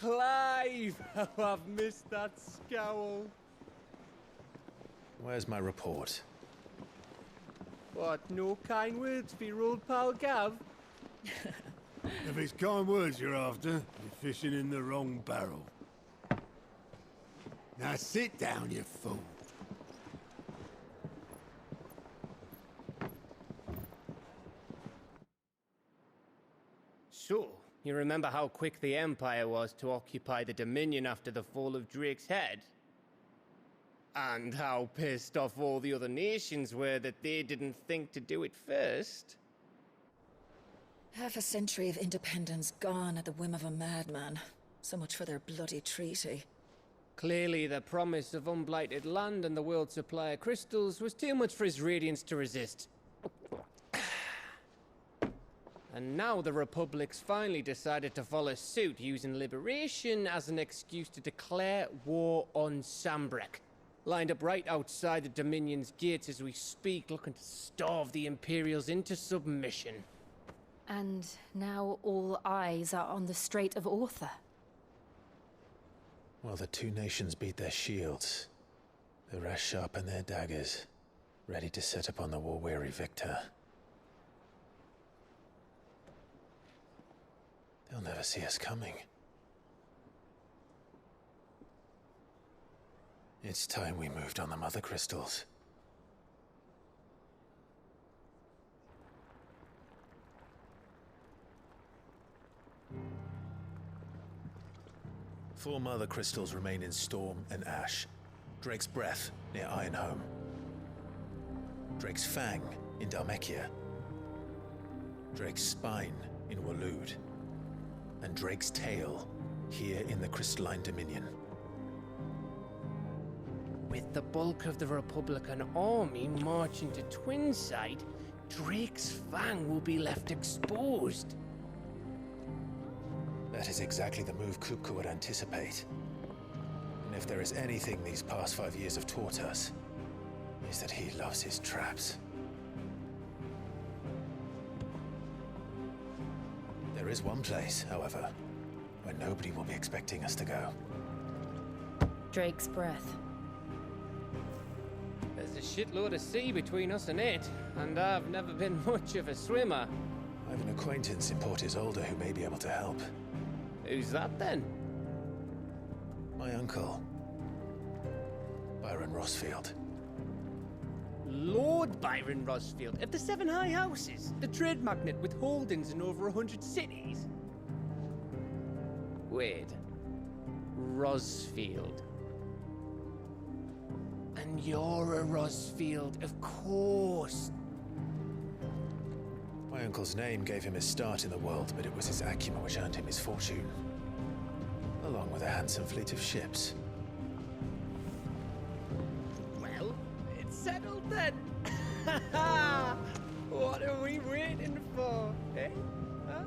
Clive! How I've missed that scowl. Where's my report? What, no kind words for your old pal Gav? If it's kind words you're after, you're fishing in the wrong barrel. Now sit down, you fool. So, you remember how quick the Empire was to occupy the Dominion after the fall of Drake's head? And how pissed off all the other nations were that they didn't think to do it first? Half a century of independence gone at the whim of a madman. So much for their bloody treaty. Clearly, the promise of unblighted land and the world's supply of crystals was too much for his radiance to resist. And now the Republic's finally decided to follow suit, using liberation as an excuse to declare war on Sambrek. Lined up right outside the Dominion's gates as we speak, looking to starve the Imperials into submission. And now all eyes are on the Strait of Author. While the two nations beat their shields, the rest sharpen their daggers, ready to set upon the war-weary victor. They'll never see us coming. It's time we moved on the Mother Crystals. Four Mother Crystals remain in Storm and Ash. Drake's Breath near Ironhome. Drake's Fang in Dhalmekia. Drake's Spine in Waloed. And Drake's Tail here in the Crystalline Dominion. With the bulk of the Republican army marching to Twinside, Drake's Fang will be left exposed. That is exactly the move Kupka would anticipate. And if there is anything these past 5 years have taught us, is that he loves his traps. There is one place, however, where nobody will be expecting us to go. Drake's Breath. There's a shitload of sea between us and it, and I've never been much of a swimmer. I have an acquaintance in Port Isolde who may be able to help. Who's that then? My uncle, Byron Rosfield. Lord Byron Rosfield of the Seven High Houses, the trade magnate with holdings in over 100 cities. Wait, Rosfield. And you're a Rosfield, of course. My uncle's name gave him his start in the world, but it was his acumen which earned him his fortune. Along with a handsome fleet of ships. Well, it's settled then. What are we waiting for, eh? Huh?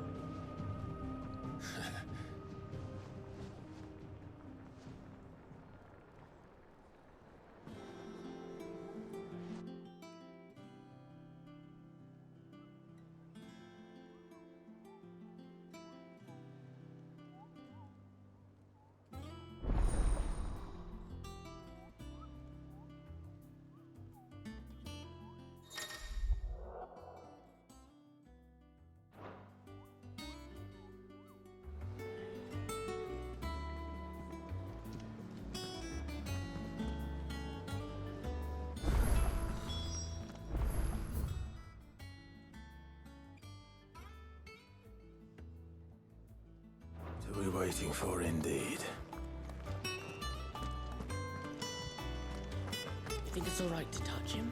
What are we waiting for, indeed? You think it's all right to touch him?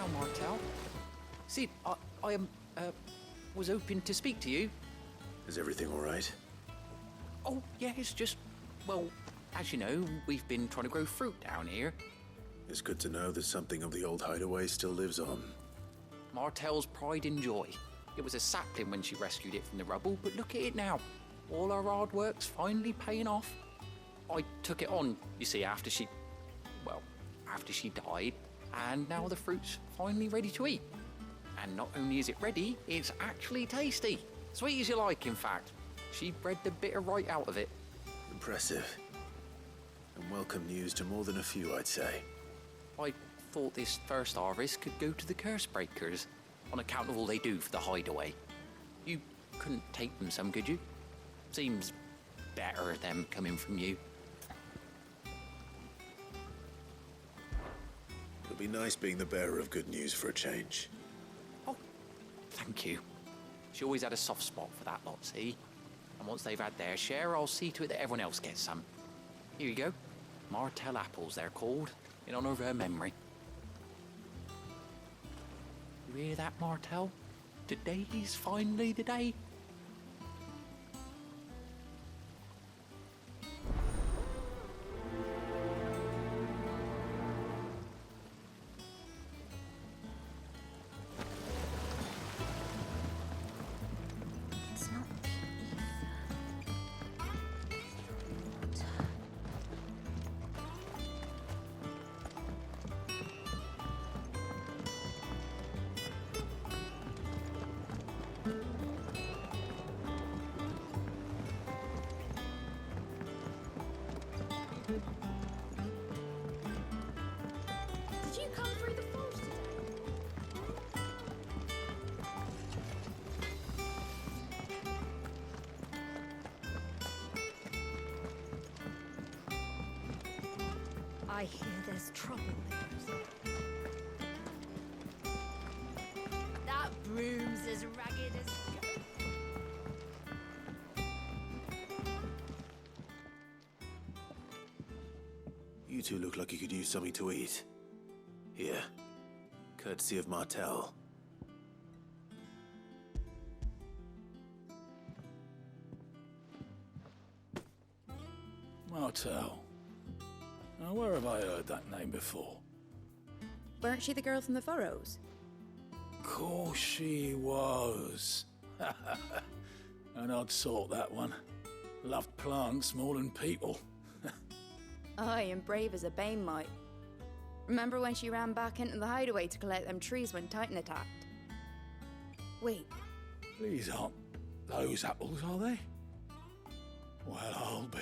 Hello, Martel. Sid, I was hoping to speak to you. Is everything all right? Oh, yeah, it's just, well, as you know, we've been trying to grow fruit down here. It's good to know that something of the old hideaway still lives on. Martel's pride and joy. It was a sapling when she rescued it from the rubble, but look at it now. All our hard work's finally paying off. I took it on, you see, after she died, and now the fruit's finally ready to eat. And not only is it ready, it's actually tasty. Sweet as you like, in fact. She bred the bitter right out of it. Impressive. And welcome news to more than a few, I'd say. I thought this first harvest could go to the curse breakers, on account of all they do for the hideaway. You couldn't take them some, could you? Seems better them coming from you. It'll be nice being the bearer of good news for a change. Oh, thank you. She always had a soft spot for that lot, see? And once they've had their share, I'll see to it that everyone else gets some. Here you go. Martel apples, they're called, in honor of her memory. You hear that, Martel? Today's finally the day. It's not Did you come through the forge today? I hear there's trouble there. That broom's as ragged as... You two look like you could use something to eat. Here, courtesy of Martel. Martel. Now, where have I heard that name before? Weren't she the girl from the furrows? Course she was. An odd sort, that one. Loved plants more than people. Aye, and brave as a bane might. Remember when she ran back into the hideaway to collect them trees when Titan attacked? Wait, These aren't those apples, are they? Well, I'll be.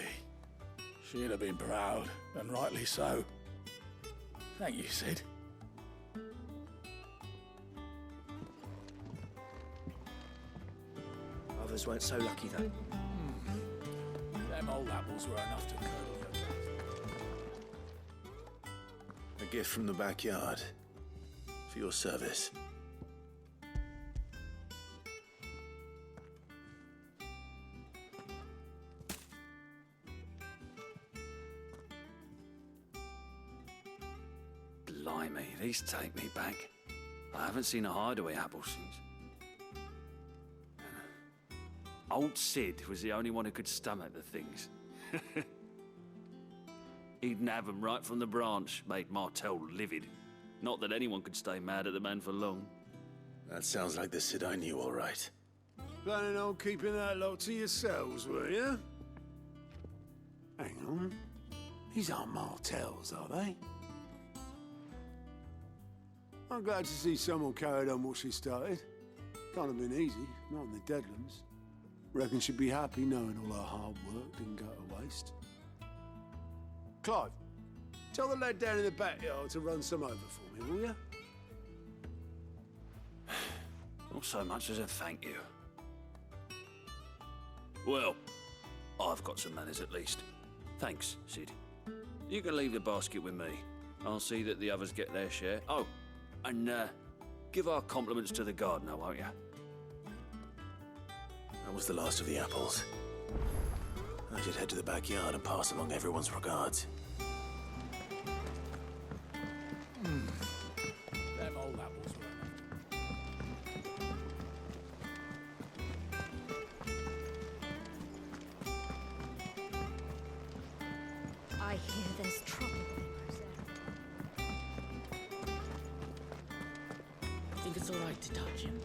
She'd have been proud, and rightly so. Thank you, Sid. Others weren't so lucky, though. Them old apples were enough to curdle your blood. A gift from the backyard. For your service. Blimey, these take me back. I haven't seen a hideaway apple since. Old Sid was the only one who could stomach the things. He'd nab 'em right from the branch, made Martel livid. Not that anyone could stay mad at the man for long. That sounds like the Sid I knew, all right. Planning on keeping that lot to yourselves, were you? Hang on. These aren't Martels, are they? I'm glad to see someone carried on what she started. Can't have been easy, not in the Deadlands. Reckon she'd be happy knowing all her hard work didn't go to waste. Clive, tell the lad down in the backyard to run some over for me, will you? Not so much as a thank you. Well, I've got some manners at least. Thanks, Sid. You can leave the basket with me. I'll see that the others get their share. Oh, and give our compliments to the gardener, won't you? That was the last of the apples. I should head to the backyard and pass along everyone's regards. Them old apples I hear there's trouble in Rosetta. I think it's all right to touch him.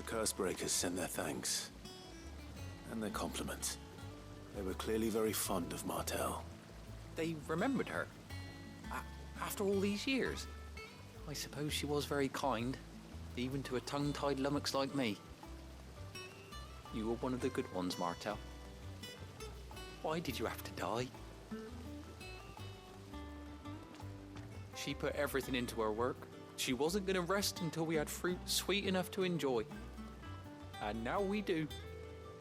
Cursebreakers send their thanks. And their compliments. They were clearly very fond of Martell. They remembered her. After all these years. I suppose she was very kind, even to a tongue-tied lummox like me. You were one of the good ones, Martell. Why did you have to die? She put everything into her work. She wasn't going to rest until we had fruit sweet enough to enjoy. And now we do.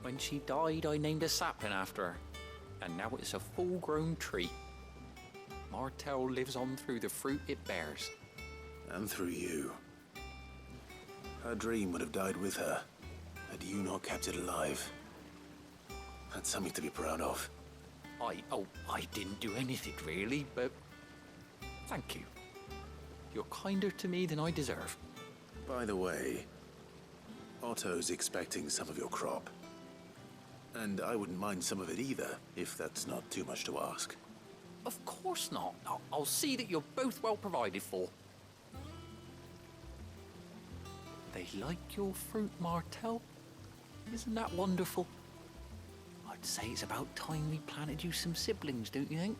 When she died, I named a sapling after her. And now it's a full-grown tree. Martell lives on through the fruit it bears. And through you. Her dream would have died with her, had you not kept it alive. That's something to be proud of. I didn't do anything really, but thank you. You're kinder to me than I deserve. By the way, Otto's expecting some of your crop. And I wouldn't mind some of it either, if that's not too much to ask. Of course not. I'll see that you're both well provided for. They like your fruit, Martell. Isn't that wonderful? I'd say it's about time we planted you some siblings, don't you think?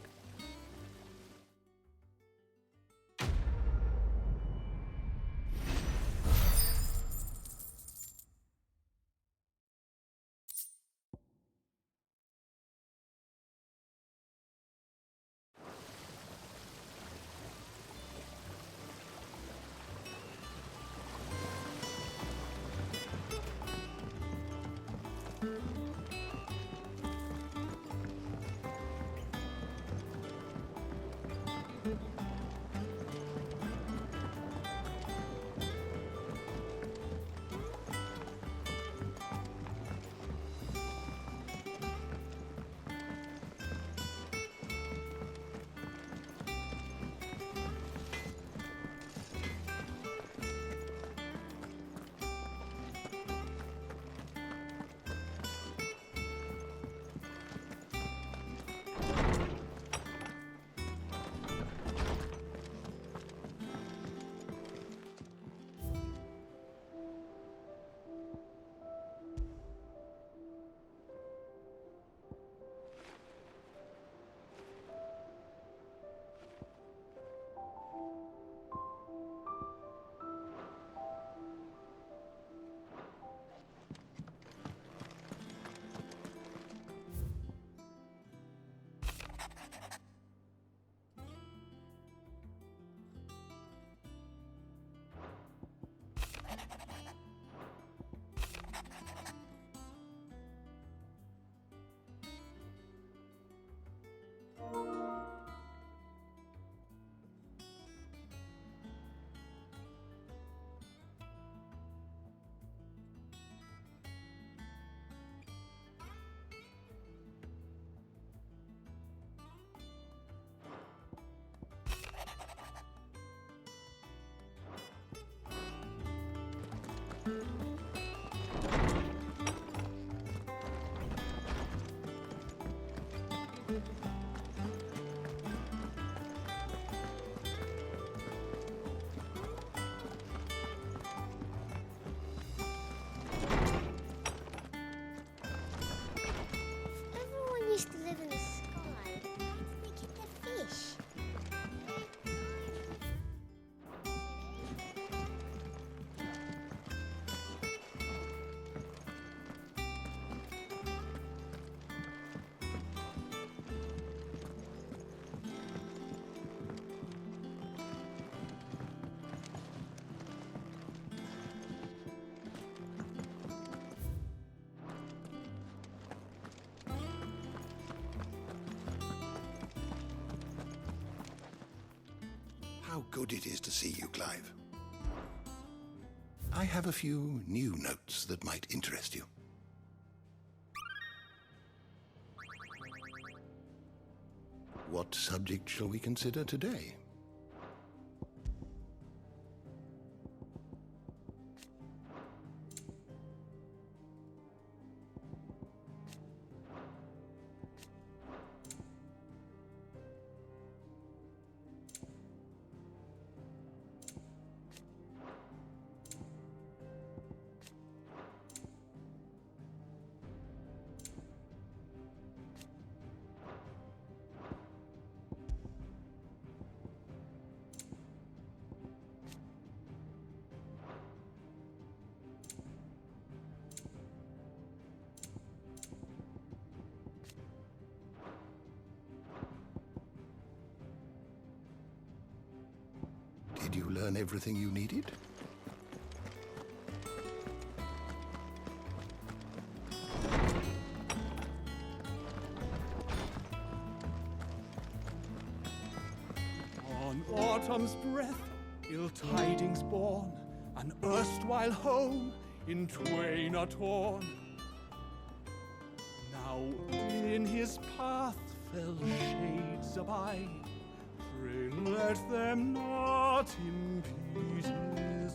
How good it is to see you, Clive. I have a few new notes that might interest you. What subject shall we consider today? Did you learn everything you needed? On autumn's breath, ill tidings born, an erstwhile home in twain are torn. Now in his path fell shades abide, pray let them not impede his.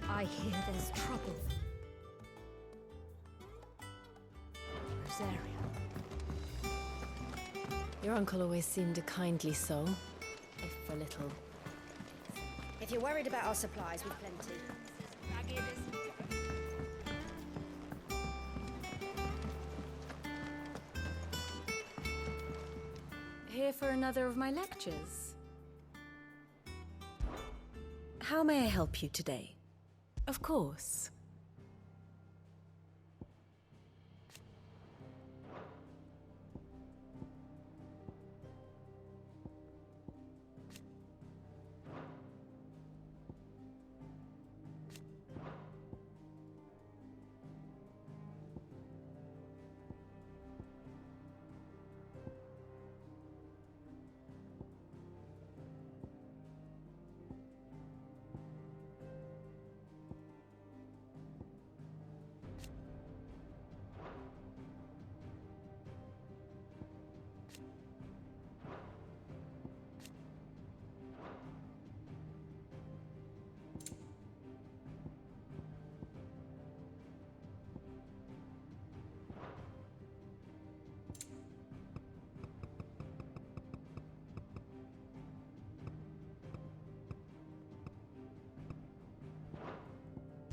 I hear there's trouble. Rosaria. Your uncle always seemed a kindly soul, if a little. If you're worried about our supplies, we've plenty. Here for another of my lectures. How may I help you today? Of course.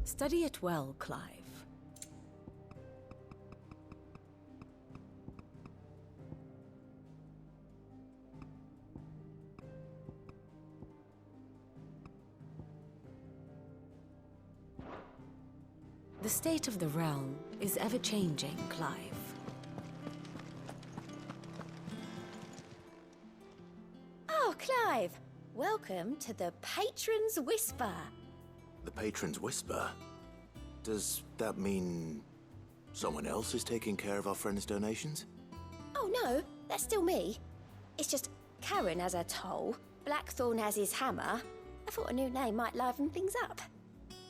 Study it well, Clive. The state of the realm is ever-changing, Clive. Oh, Clive! Welcome to the Patron's Whisper. The Patron's Whisper? Does that mean someone else is taking care of our friend's donations? Oh no, that's still me. It's just Karen has her toll, Blackthorn has his hammer. I thought a new name might liven things up.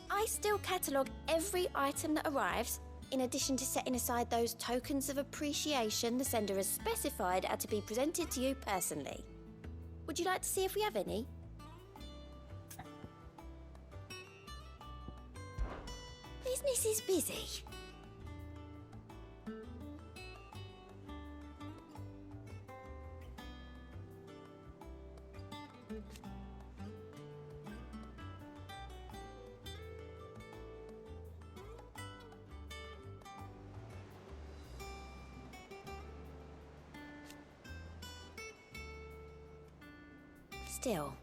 I still catalogue every item that arrives, in addition to setting aside those tokens of appreciation the sender has specified are to be presented to you personally. Would you like to see if we have any? Business is busy. Still.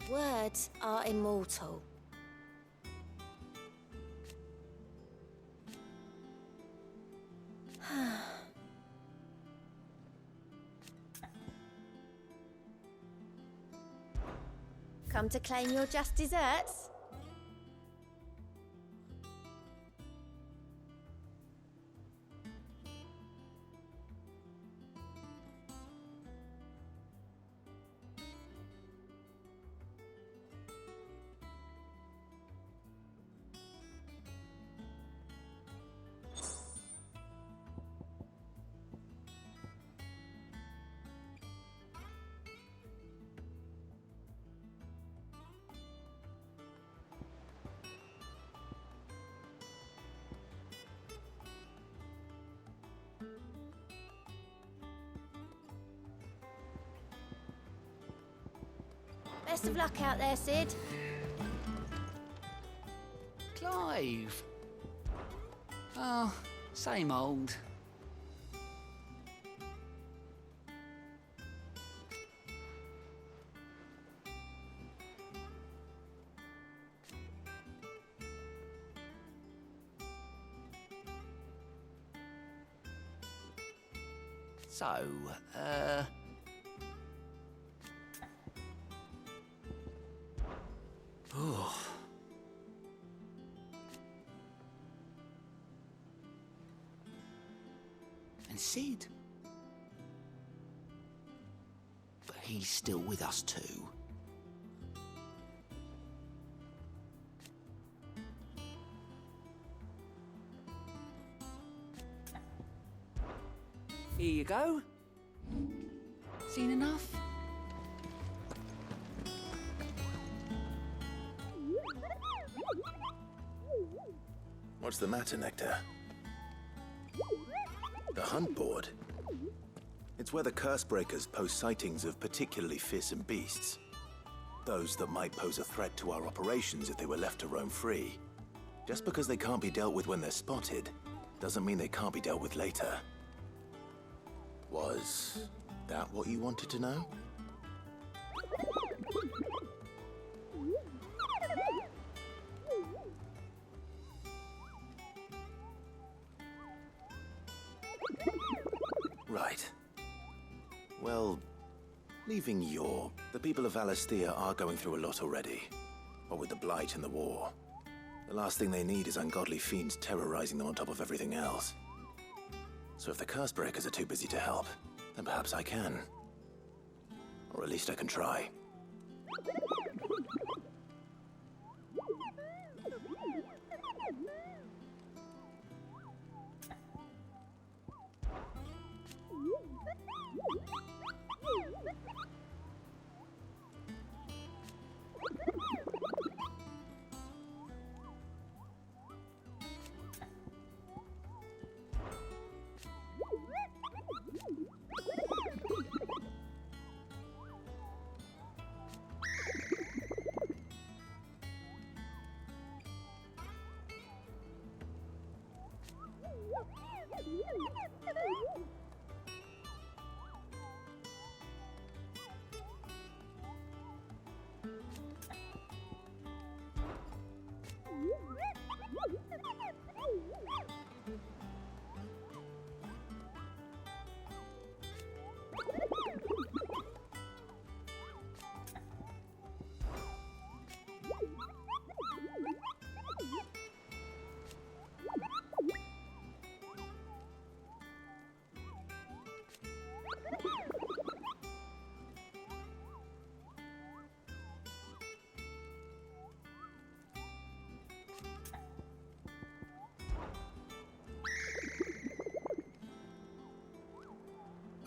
Words are immortal. Come to claim your just desserts? Best of luck out there, Sid. Clive. Oh, same old. So, oh. And Sid. But he's still with us too. Here you go. Seen enough? What's the matter, Nectar? The hunt board? It's where the Cursebreakers post sightings of particularly fearsome beasts. Those that might pose a threat to our operations if they were left to roam free. Just because they can't be dealt with when they're spotted, doesn't mean they can't be dealt with later. Was that what you wanted to know? Right. Well, leaving Yor, the people of Valisthea are going through a lot already. What with the Blight and the war. The last thing they need is ungodly fiends terrorizing them on top of everything else. So if the Cursebreakers are too busy to help, then perhaps I can. Or at least I can try.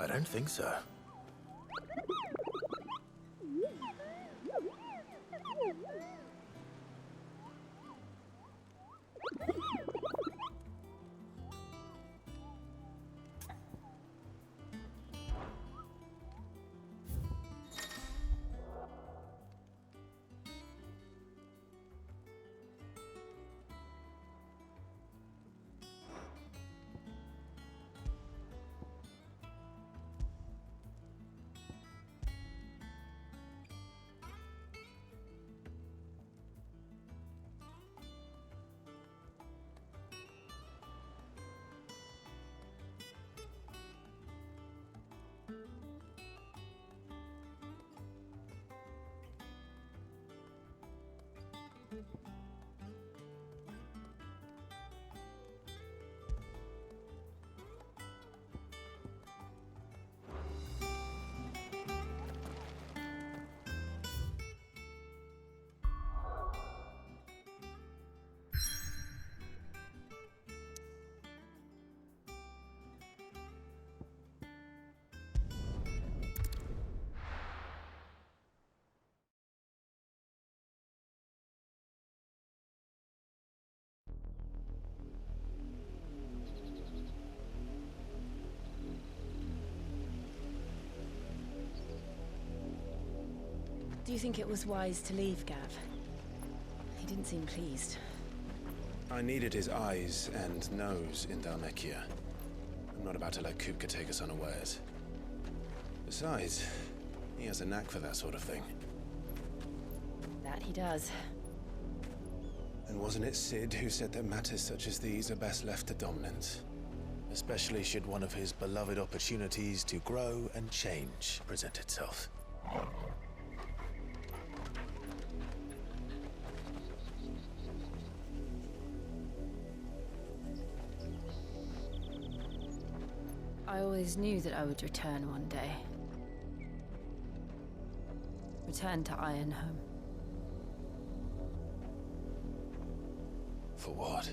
I don't think so. Do you think it was wise to leave Gav? He didn't seem pleased. I needed his eyes and nose in Dhalmekia. I'm not about to let Kupka take us unawares. Besides, he has a knack for that sort of thing. That he does. And wasn't it Sid who said that matters such as these are best left to dominance? Especially should one of his beloved opportunities to grow and change present itself. I always knew that I would return one day. Return to Ironhome. For what?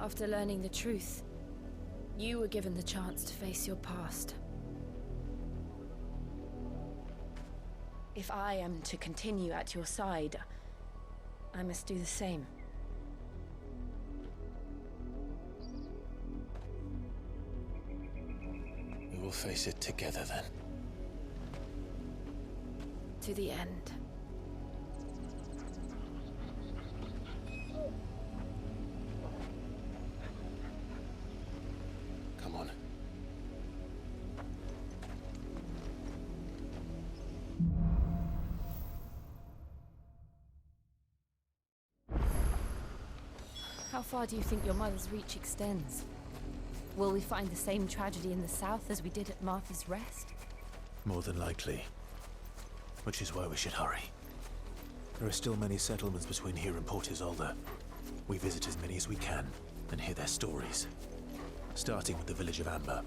After learning the truth, you were given the chance to face your past. If I am to continue at your side, I must do the same. We will face it together then. To the end. Come on. How far do you think your mother's reach extends? Will we find the same tragedy in the south as we did at Martha's Rest? More than likely. Which is why we should hurry. There are still many settlements between here and Port Isolde. We visit as many as we can and hear their stories. Starting with the village of Amber.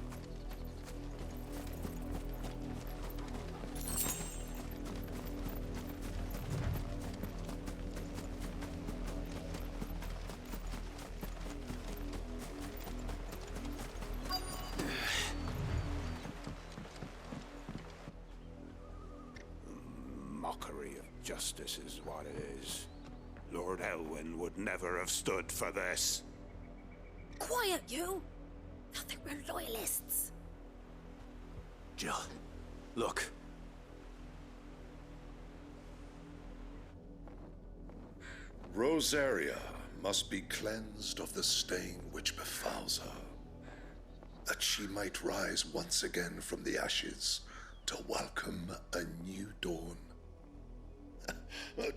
Mockery of justice is what it is. Lord Elwyn would never have stood for this. Quiet, you! I think we're loyalists. Jill, look. Rosaria must be cleansed of the stain which befouls her, that she might rise once again from the ashes to welcome a new dawn.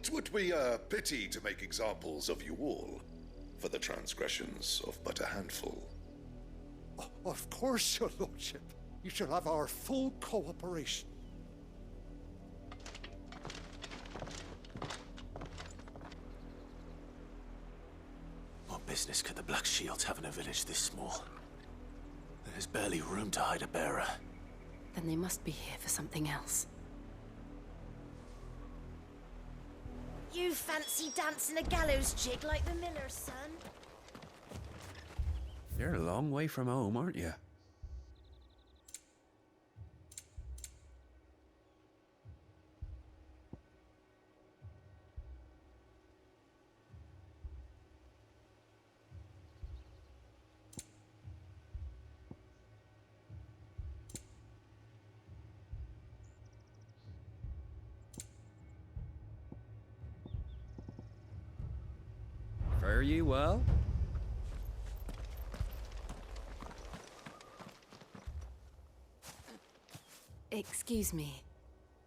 'Twould be a pity to make examples of you all, for the transgressions of but a handful. Of course, your lordship. You shall have our full cooperation. What business could the Black Shields have in a village this small? There's barely room to hide a bearer. Then they must be here for something else. You fancy dancing a gallows jig like the miller's son? You're a long way from home, aren't you? Fare ye well? Excuse me,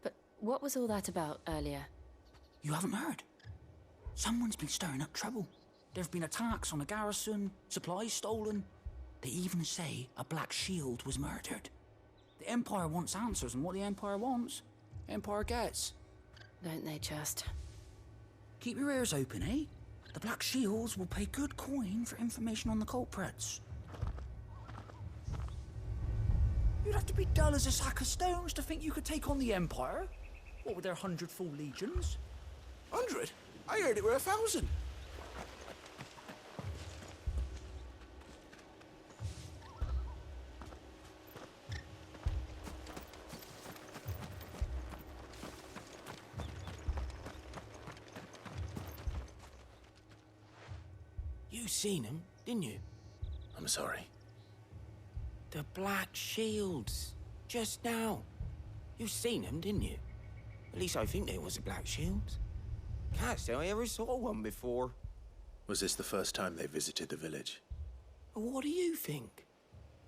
but what was all that about earlier? You haven't heard? Someone's been stirring up trouble. There've been attacks on the garrison, supplies stolen. They even say a Black Shield was murdered. The Empire wants answers, and what the Empire wants, Empire gets. Don't they just? Keep your ears open, eh? The Black Shields will pay good coin for information on the culprits. You'd have to be dull as a sack of stones to think you could take on the Empire. What with their 100 full legions? 100? I heard it were 1,000. You seen them, didn't you? I'm sorry. The Black Shields. Just now. You seen them, didn't you? At least I think there was a Black Shield. Can't say I ever saw one before. Was this the first time they visited the village? What do you think?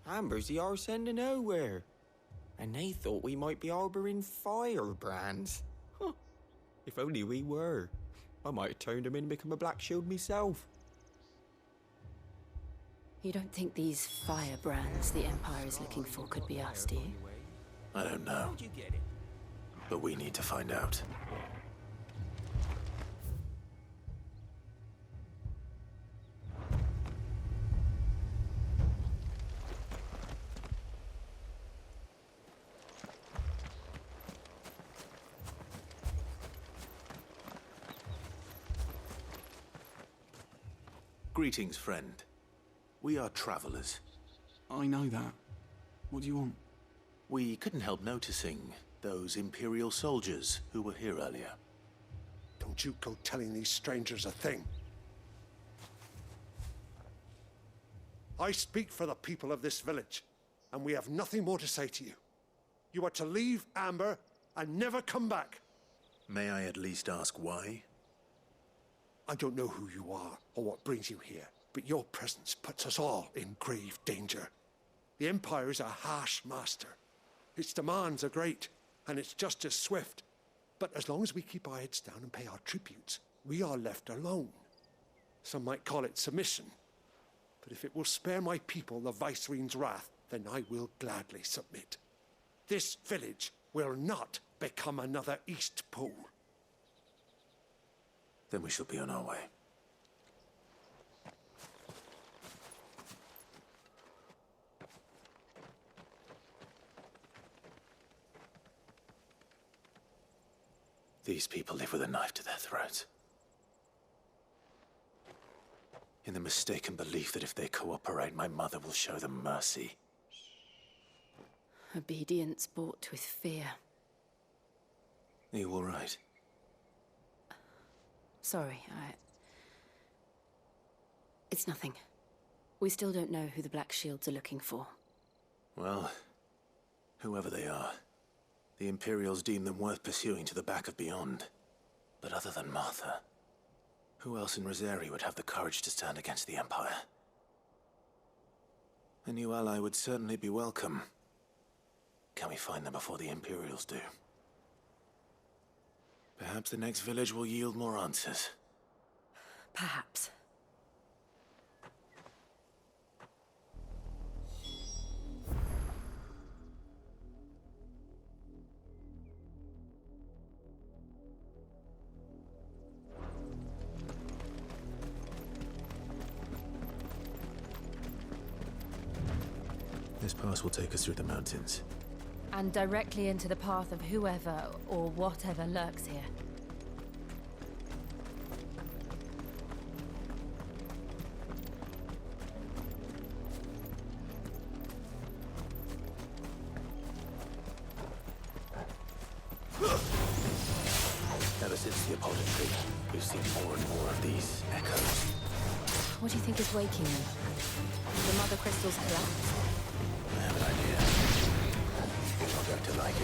Amber's the arse end of nowhere. And they thought we might be harboring firebrands. Huh. If only we were. I might have turned them in and become a Black Shield myself. You don't think these firebrands the Empire is looking for could be us, do you? I don't know. But we need to find out. Greetings, friend. We are travelers. I know that. What do you want? We couldn't help noticing those Imperial soldiers who were here earlier. Don't you go telling these strangers a thing. I speak for the people of this village, and we have nothing more to say to you. You are to leave Amber and never come back. May I at least ask why? I don't know who you are or what brings you here, but your presence puts us all in grave danger. The Empire is a harsh master. Its demands are great, and its justice swift. But as long as we keep our heads down and pay our tributes, we are left alone. Some might call it submission. But if it will spare my people the Viceroy's wrath, then I will gladly submit. This village will not become another Eastpool. Then we shall be on our way. These people live with a knife to their throats. In the mistaken belief that if they cooperate, my mother will show them mercy. Obedience bought with fear. Are you all right? Sorry, It's nothing. We still don't know who the Black Shields are looking for. Well, whoever they are, the Imperials deem them worth pursuing to the back of beyond. But other than Martha, who else in Rosari would have the courage to stand against the Empire? A new ally would certainly be welcome. Can we find them before the Imperials do? Perhaps the next village will yield more answers. Perhaps. This pass will take us through the mountains. And directly into the path of whoever or whatever lurks here. Ever since the Apollo tree, we've seen more and more of these echoes. What do you think is waking them? The Mother Crystal's collapse? I have an idea. You're not going to like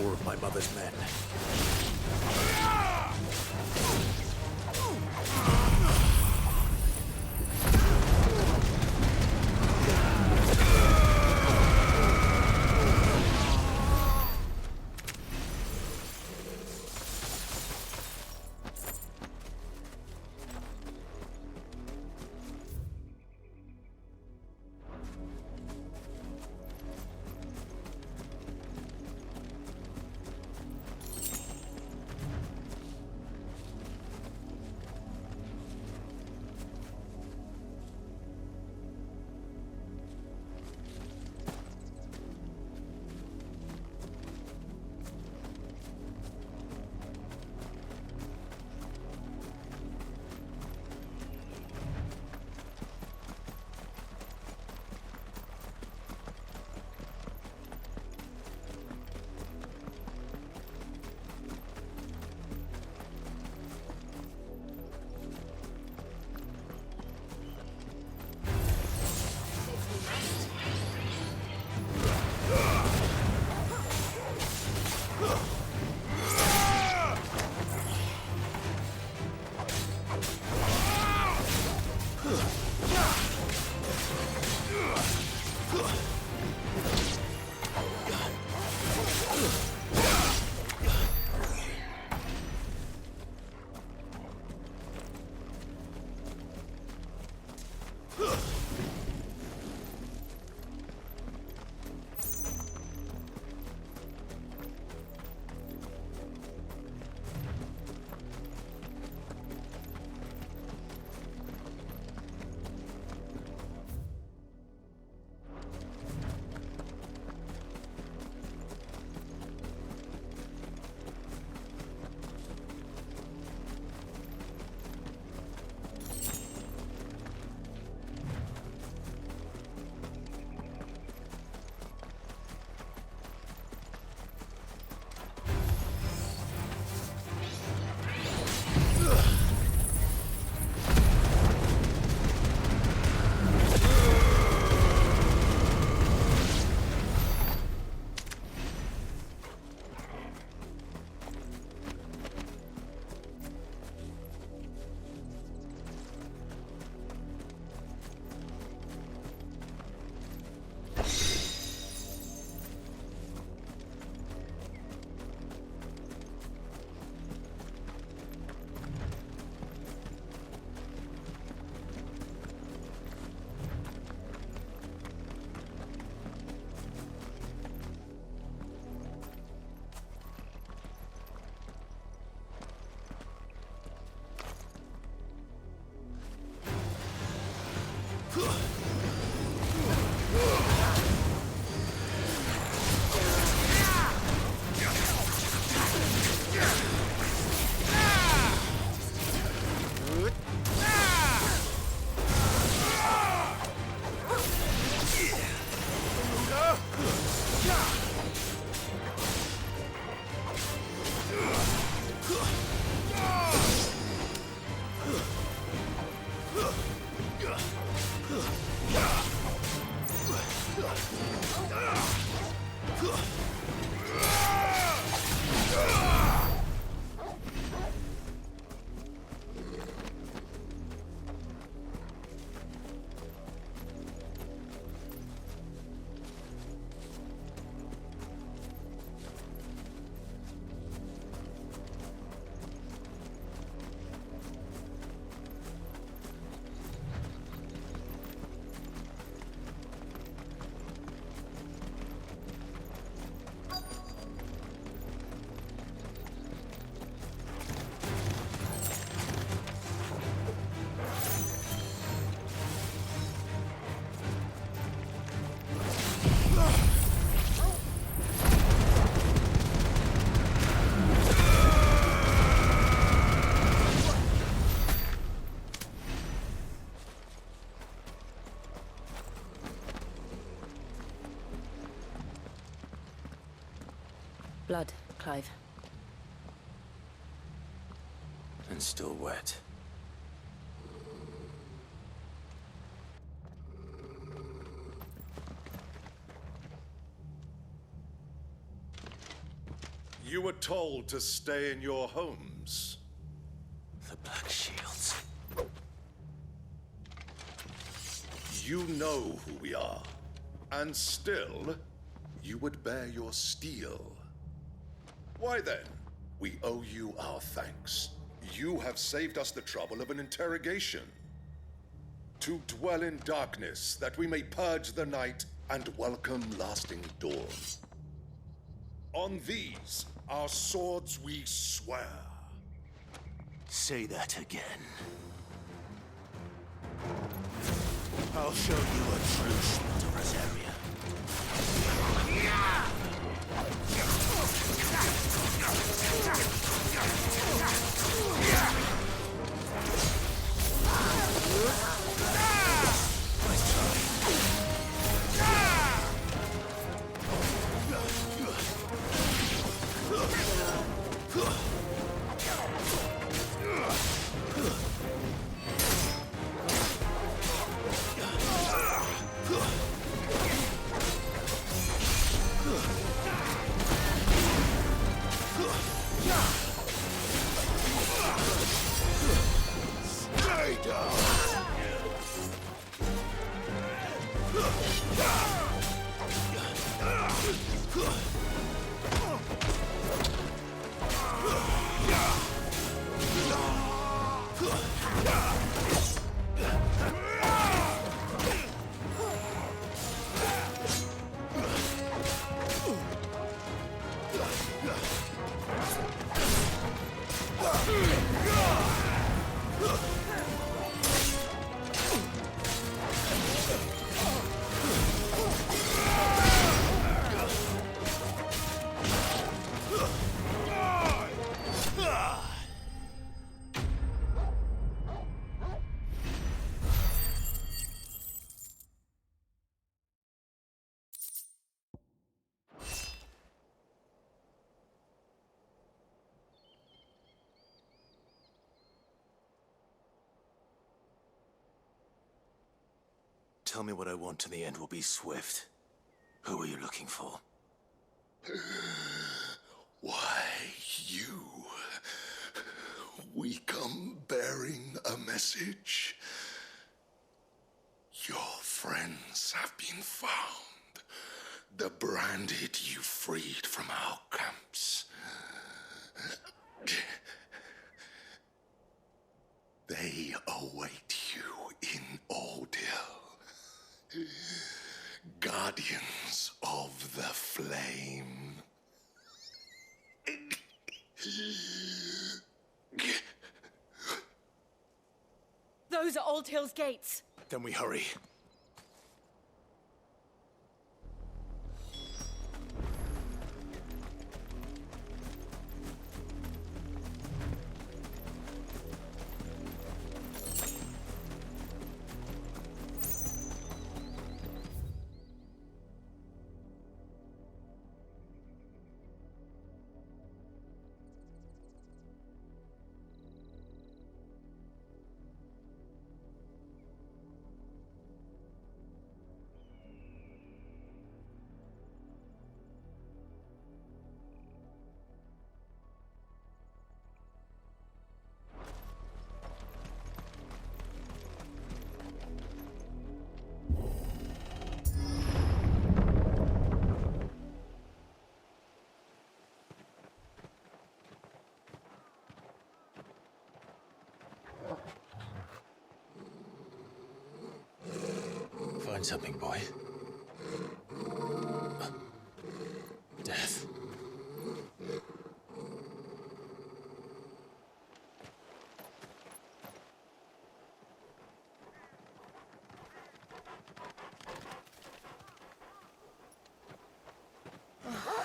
more of my mother's men. Blood, Clive. And still wet. You were told to stay in your homes. The Black Shields. You know who we are. And still, you would bear your steel. Why then? We owe you our thanks. You have saved us the trouble of an interrogation. To dwell in darkness, that we may purge the night and welcome lasting dawn. On these, our swords we swear. Say that again. I'll show you a true shield of Rosaria. Stay down! Tell me what I want and the end will be swift. Who are you looking for? Why, you. We come bearing a message. Your friends have been found. The branded you freed from our camps. They await you in Oldhill. Guardians of the Flame. Those are Old Hill's gates. Then we hurry. Find something, boy. Death.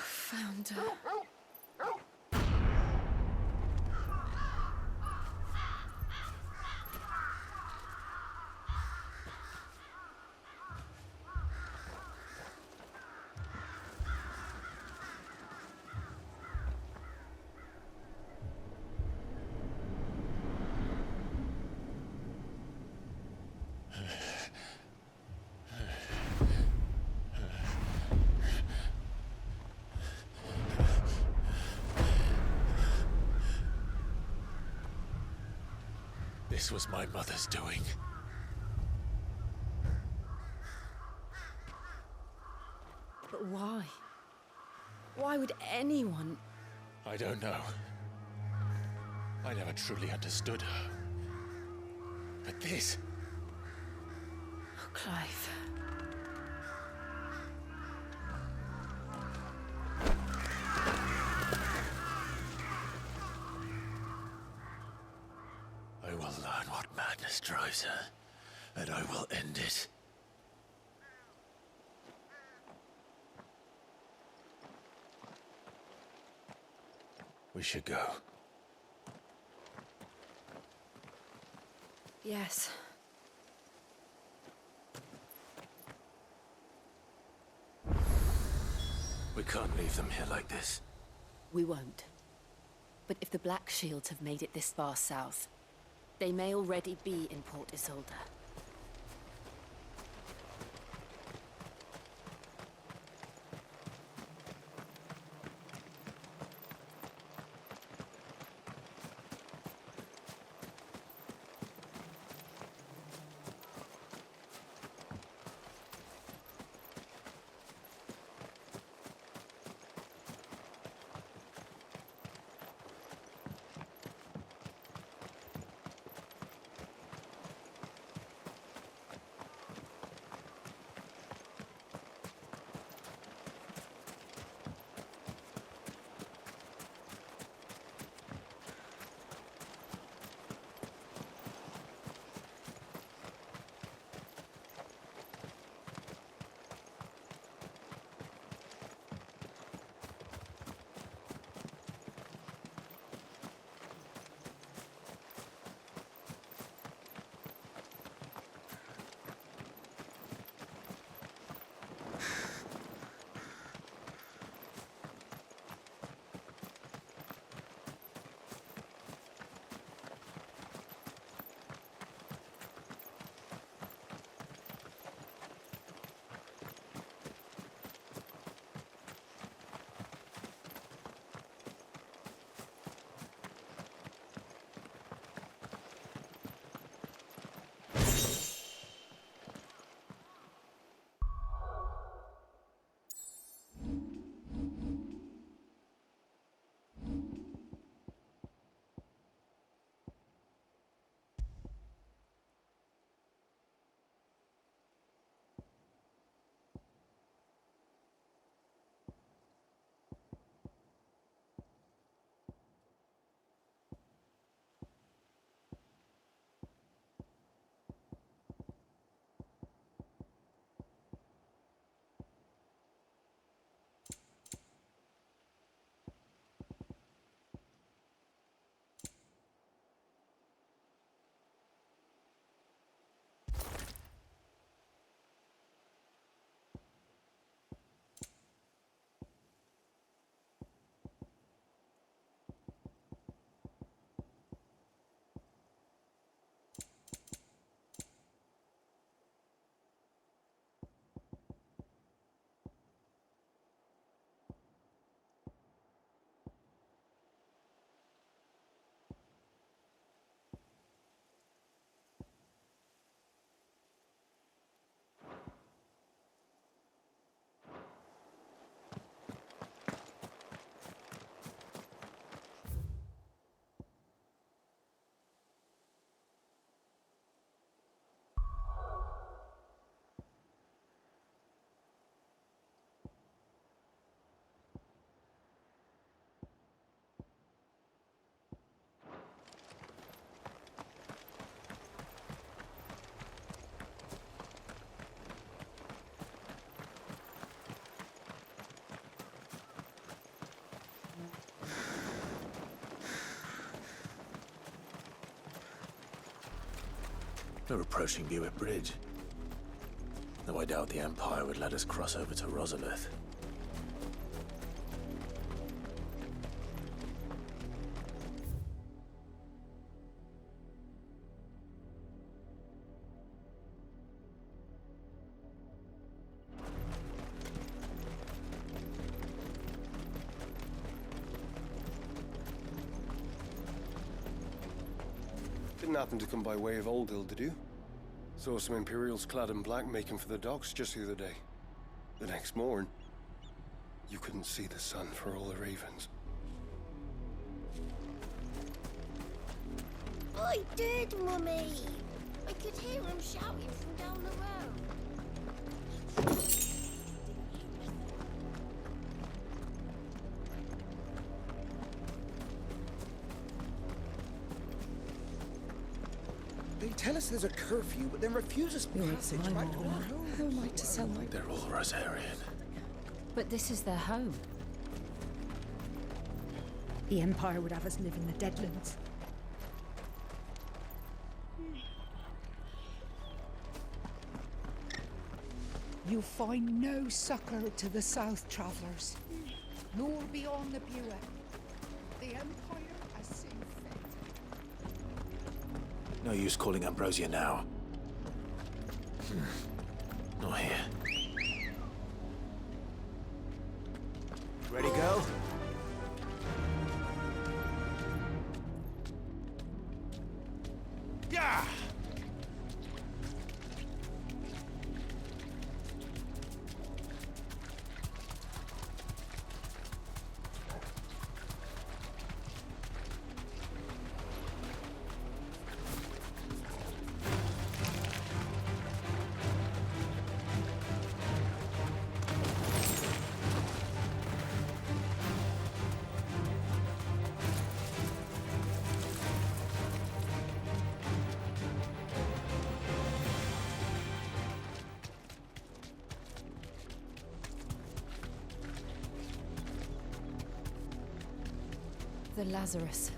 Found her. This was my mother's doing. But why? Why would anyone? I don't know. I never truly understood her. But this... Oh, Clive. I will learn what madness drives her, and I will end it. We should go. Yes. We can't leave them here like this. We won't. But if the Black Shields have made it this far south, they may already be in Port Isolde. We're approaching Buick Bridge. Though I doubt the Empire would let us cross over to Rosalith. Didn't happen to come by way of Old Hill, did you? Saw some Imperials clad in black making for the docks just the other day. The next morn, you couldn't see the sun for all the ravens. I did, Mummy. I could hear him shouting from down the road. They tell us there's a curfew, but then refuse us passage back to our home. Who am I to sell my... They're all Rosarian. But this is their home. The Empire would have us live in the Deadlands. You'll find no succor to the South Travellers, nor beyond the Buet. The Empire has seen fit. No use calling Ambrosia now. Not here. Ready, go? Yeah! The Lazarus.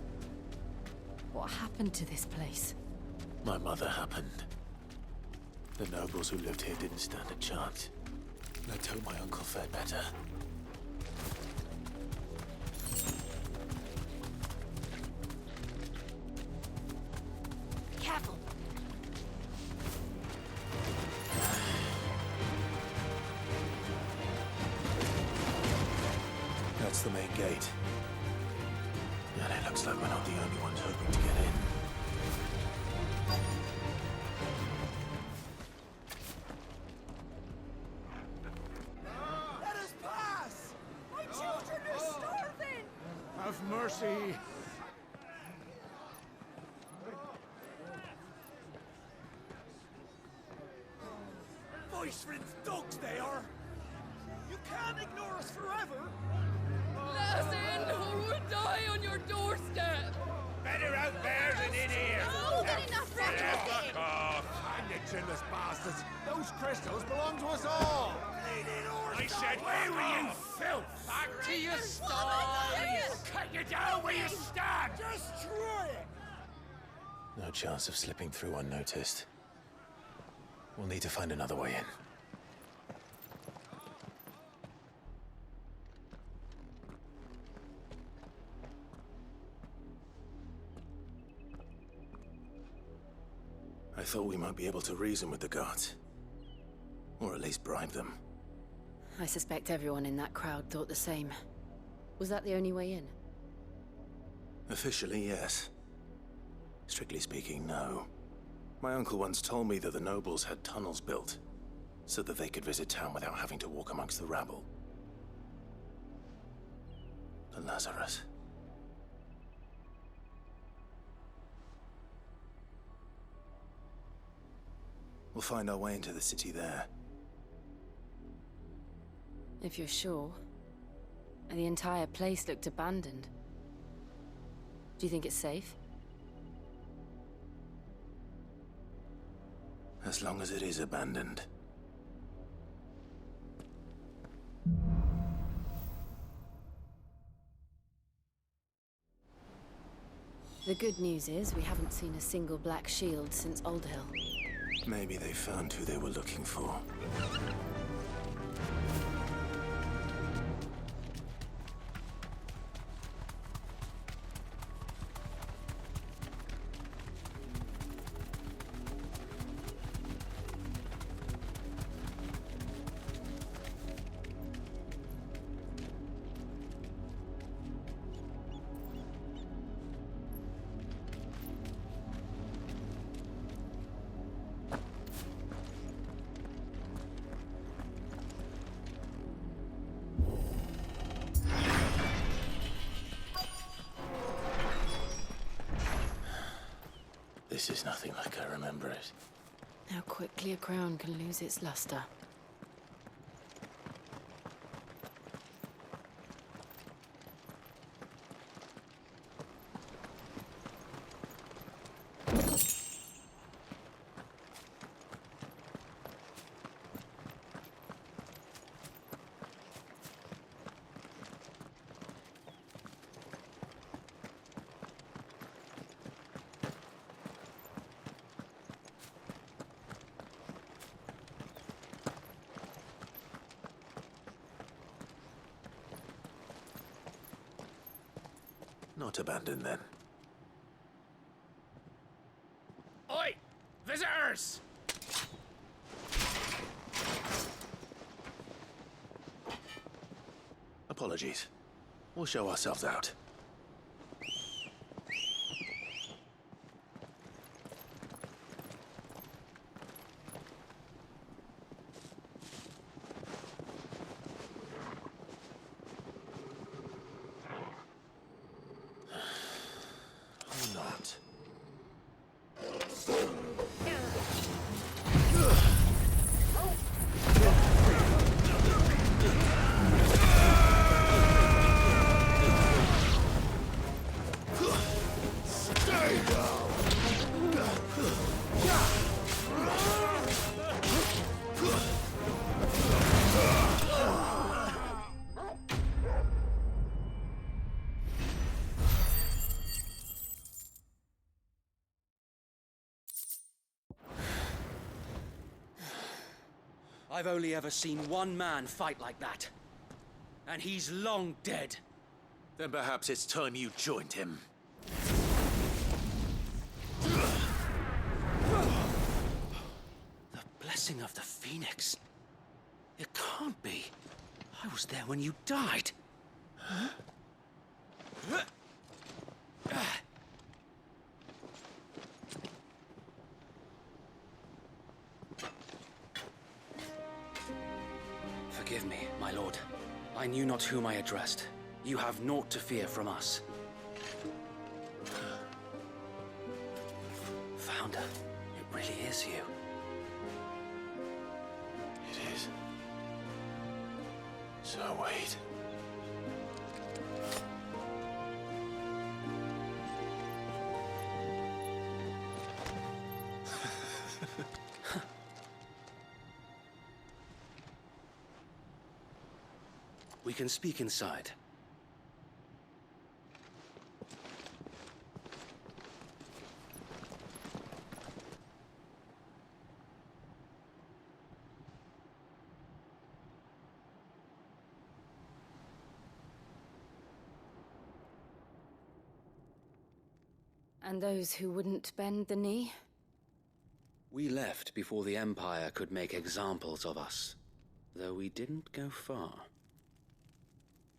What happened to this place? My mother happened. The nobles who lived here didn't stand a chance. Let's hope my uncle fared better. Careful. That's the main gate. And it looks like we're not the only ones hoping to get in. Let us pass! My children are starving! Have mercy! Voice-rinsed dogs they are! You can't ignore us forever! Let us in, or we'll die on your doorstep! Better out there than in here! More than enough Fuck off! And you chinless bastards! Those crystals belong to us all! I said, where were you, filth? Back to your sties! Cut you down where you stand! Destroy it! No chance of slipping through unnoticed. We'll need to find another way in. I thought we might be able to reason with the guards. Or at least bribe them. I suspect everyone in that crowd thought the same. Was that the only way in? Officially, yes. Strictly speaking, no. My uncle once told me that the nobles had tunnels built, so that they could visit town without having to walk amongst the rabble. The Lazarus. We'll find our way into the city there. If you're sure. The entire place looked abandoned. Do you think it's safe? As long as it is abandoned. The good news is we haven't seen a single black shield since Old Hill. Maybe they found who they were looking for. This is nothing like I remember it. How quickly a crown can lose its luster. Not abandoned, then. Oi! Visitors! Apologies. We'll show ourselves out. Or not. I've only ever seen one man fight like that. And he's long dead. Then perhaps it's time you joined him. The blessing of the Phoenix. It can't be. I was there when you died. Huh? Forgive me, my lord. I knew not whom I addressed. You have naught to fear from us. Founder, it really is you. It is. So wait. We can speak inside. And those who wouldn't bend the knee? We left before the Empire could make examples of us, though we didn't go far.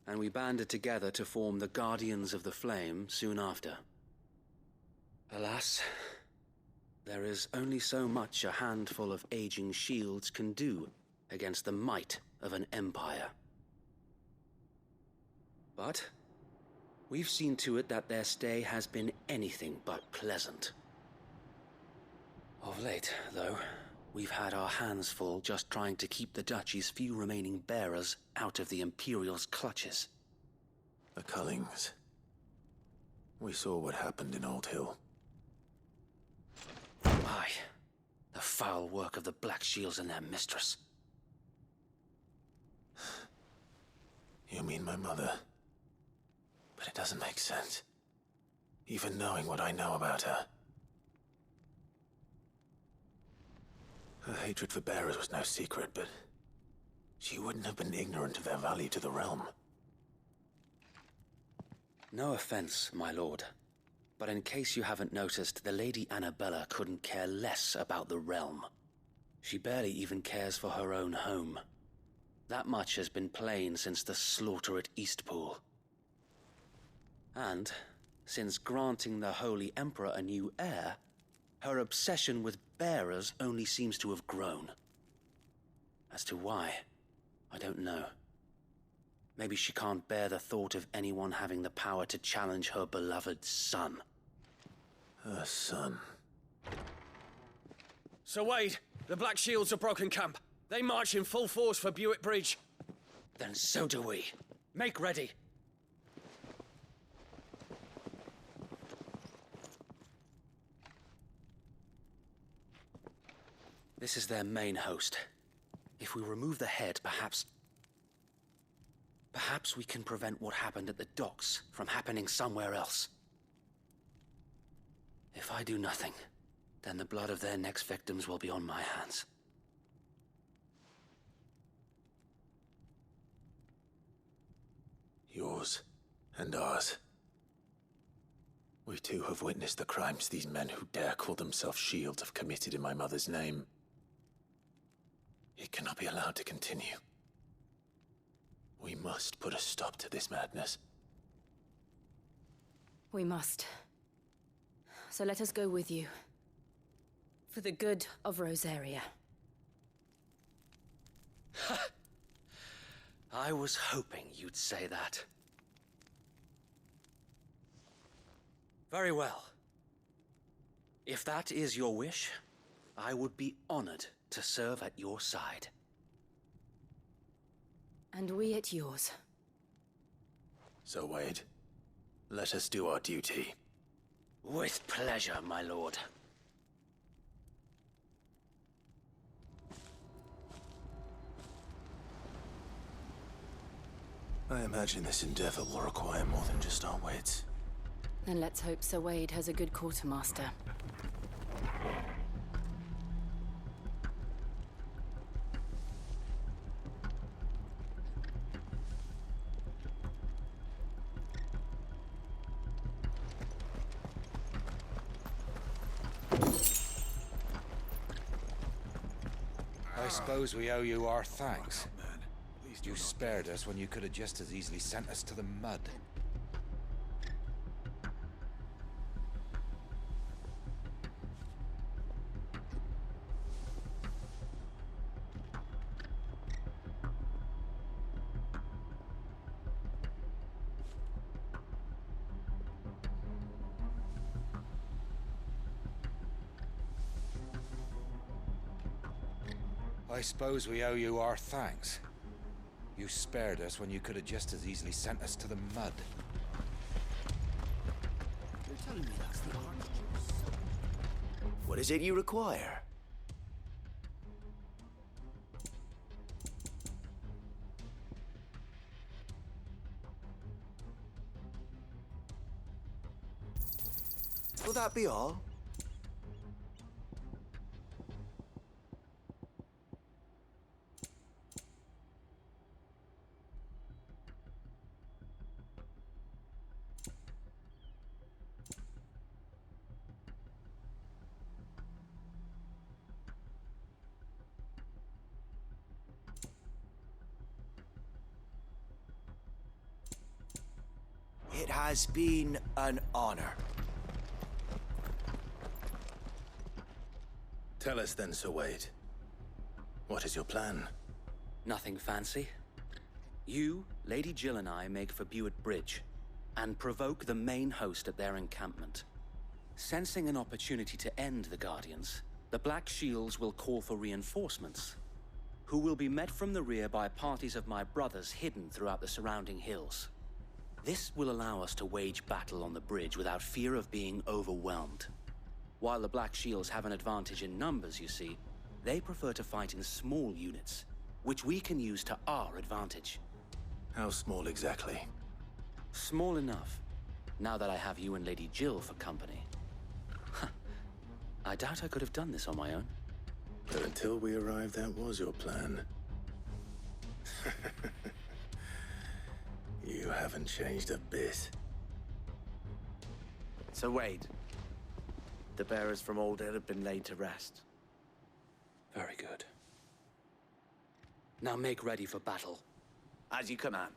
And we banded together to form the Guardians of the Flame soon after. Alas, there is only so much a handful of aging shields can do against the might of an empire. But we've seen to it that their stay has been anything but pleasant. Of late, though, we've had our hands full just trying to keep the Duchy's few remaining bearers out of the Imperial's clutches. The Cullings. We saw what happened in Old Hill. Aye. The foul work of the Black Shields and their mistress. You mean my mother? But it doesn't make sense. Even knowing what I know about her. Her hatred for bearers was no secret, but she wouldn't have been ignorant of their value to the realm. No offense, my lord, but in case you haven't noticed, the Lady Annabella couldn't care less about the realm. She barely even cares for her own home. That much has been plain since the slaughter at Eastpool. And, since granting the Holy Emperor a new heir, her obsession with bearers only seems to have grown. As to why, I don't know. Maybe she can't bear the thought of anyone having the power to challenge her beloved son. Her son. Sir Wade, the Black Shields have broken camp. They march in full force for Buick Bridge. Then so do we. Make ready. This is their main host. If we remove the head, perhaps we can prevent what happened at the docks from happening somewhere else. If I do nothing, then the blood of their next victims will be on my hands. Yours and ours. We too have witnessed the crimes these men who dare call themselves Shields have committed in my mother's name. It cannot be allowed to continue. We must put a stop to this madness. We must. So let us go with you. For the good of Rosaria. I was hoping you'd say that. Very well. If that is your wish, I would be honored to serve at your side. And we at yours. So, Wade, let us do our duty. With pleasure, my lord. I imagine this endeavor will require more than just our wits. Then let's hope Sir Wade has a good quartermaster. I suppose we owe you our thanks. You spared us when you could have just as easily sent us to the mud. I suppose we owe you our thanks. You spared us when you could have just as easily sent us to the mud. You're telling me that's the Archduke's son? What is it you require? Will that be all? It has been an honor. Tell us then, Sir Wade. What is your plan? Nothing fancy. You, Lady Jill and I make for Buick Bridge and provoke the main host at their encampment. Sensing an opportunity to end the Guardians, the Black Shields will call for reinforcements, who will be met from the rear by parties of my brothers hidden throughout the surrounding hills. This will allow us to wage battle on the bridge without fear of being overwhelmed. While the Black Shields have an advantage in numbers, you see, they prefer to fight in small units, which we can use to our advantage. How small exactly? Small enough, now that I have you and Lady Jill for company. I doubt I could have done this on my own. But until we arrived, that was your plan. You haven't changed a bit. So Wade, the bearers from Oldale have been laid to rest. Very good. Now make ready for battle. As you command.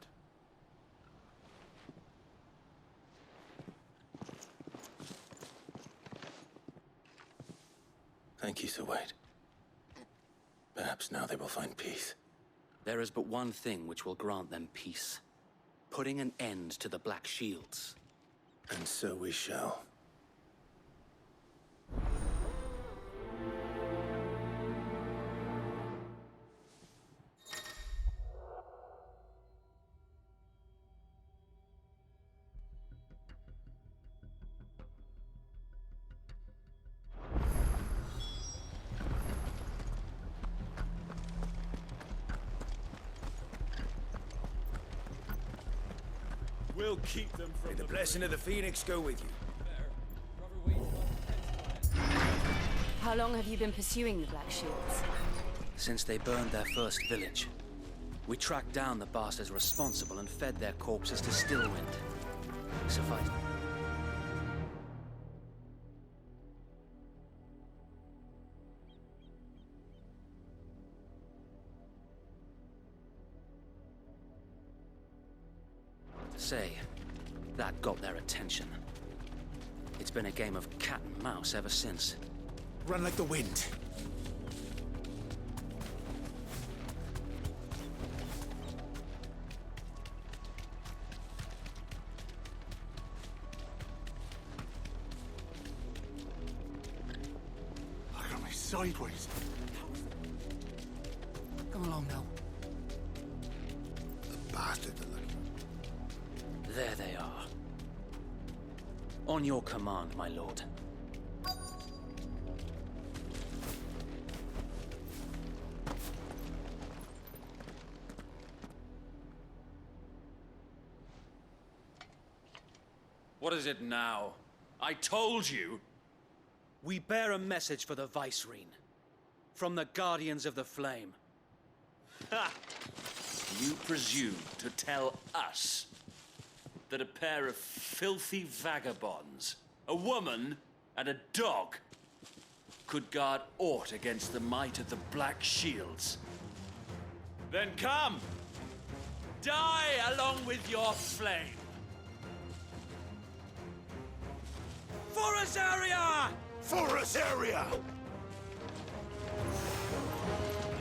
Thank you, Sir Wade. Perhaps now they will find peace. There is but one thing which will grant them peace. Putting an end to the Black Shields. And so we shall. We'll keep them from May the blessing of the Phoenix go with you. How long have you been pursuing the Black Shields? Since they burned their first village. We tracked down the bastards responsible and fed their corpses to Stillwind. Suffice. To say, that got their attention. It's been a game of cat and mouse ever since. Run like the wind. Look at me sideways. Come along now. The bastards are looking. There they are. On your command, my lord. What is it now? I told you! We bear a message for the Vicereine. From the Guardians of the Flame. Ha! You presume to tell us that a pair of filthy vagabonds, a woman and a dog, could guard aught against the might of the Black Shields? Then come! Die along with your flame! For Azaria! For Azaria!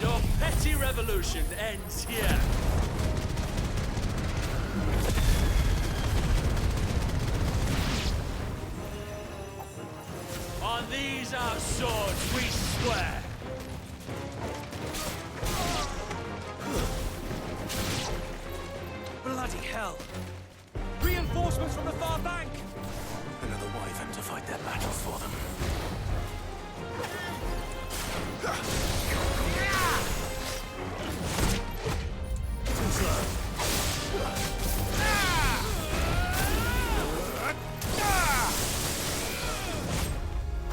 Your petty revolution ends here. On these our swords we swear. Bloody hell! Reinforcements from the far bank! Another wyvern to fight their battles for them. Too slow.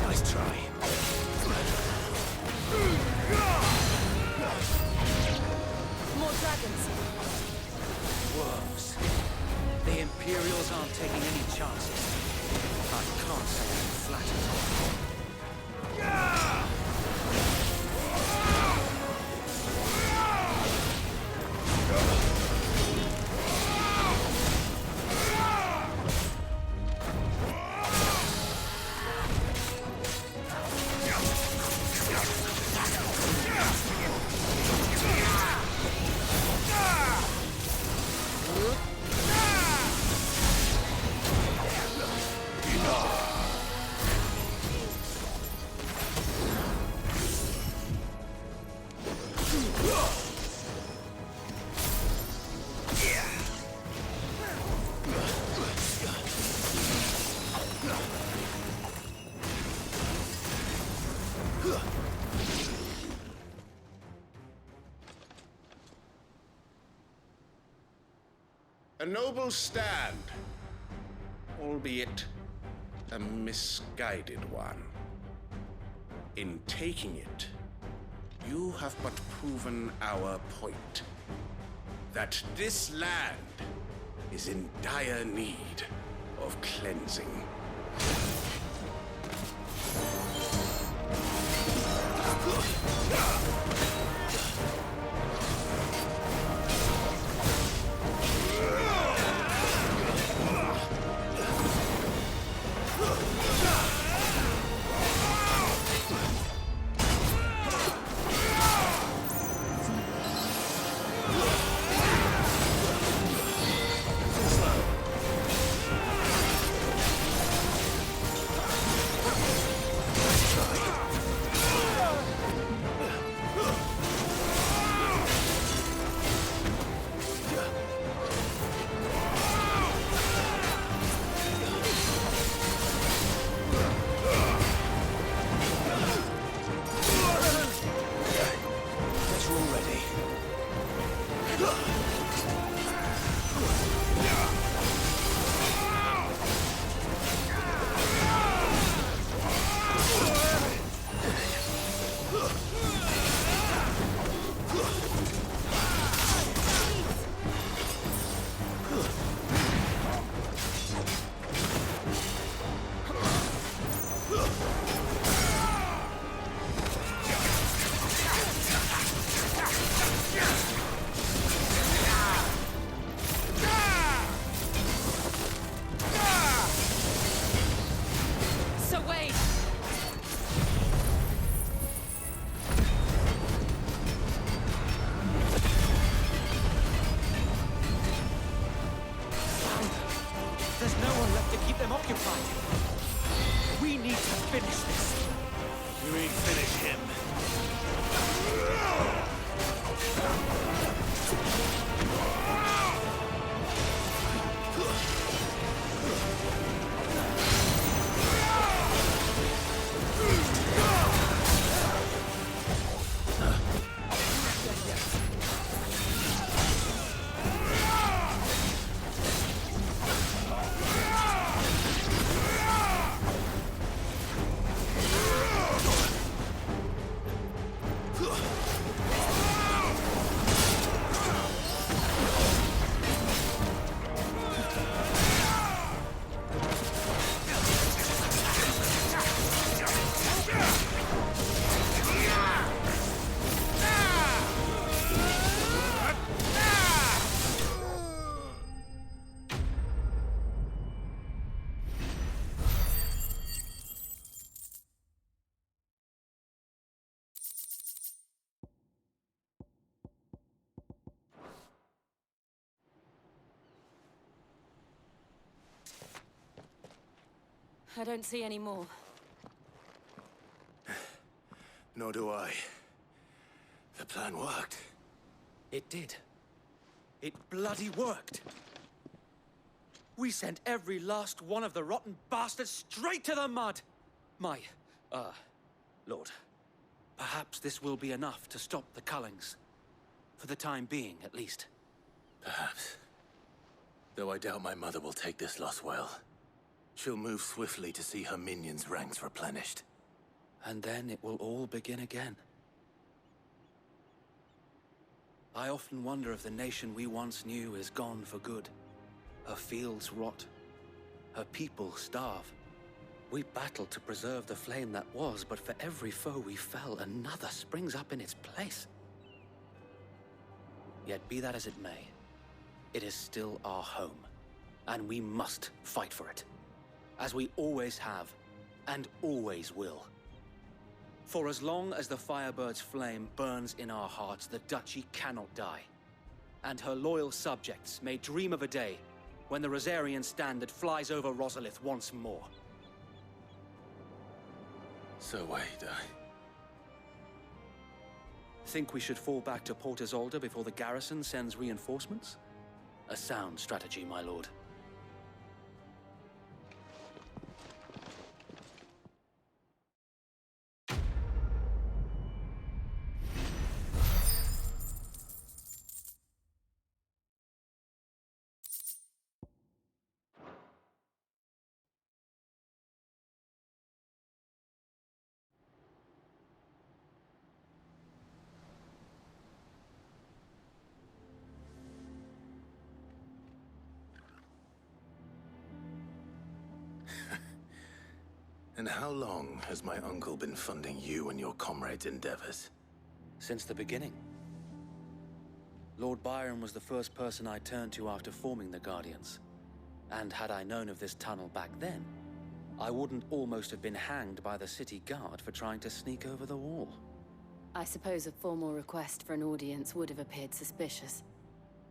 Nice try. More dragons. Worse. The Imperials aren't taking any chances. I can't say I'm flattered. A noble stand, albeit a misguided one. In taking it, you have but proven our point. That this land is in dire need of cleansing. I don't see any more. Nor do I. The plan worked. It did. It bloody worked. We sent every last one of the rotten bastards straight to the mud! Lord, perhaps this will be enough to stop the Cullings. For the time being, at least. Perhaps. Though I doubt my mother will take this loss well. She'll move swiftly to see her minions' ranks replenished. And then it will all begin again. I often wonder if the nation we once knew is gone for good. Her fields rot. Her people starve. We battled to preserve the flame that was, but for every foe we fell, another springs up in its place. Yet be that as it may, it is still our home, and we must fight for it, as we always have, and always will. For as long as the Firebird's flame burns in our hearts, the Duchy cannot die, and her loyal subjects may dream of a day when the Rosarian standard flies over Rosalith once more. So wait, Think we should fall back to Port Isolde before the garrison sends reinforcements? A sound strategy, my lord. And how long has my uncle been funding you and your comrades' endeavors? Since the beginning. Lord Byron was the first person I turned to after forming the Guardians. And had I known of this tunnel back then, I wouldn't almost have been hanged by the city guard for trying to sneak over the wall. I suppose a formal request for an audience would have appeared suspicious.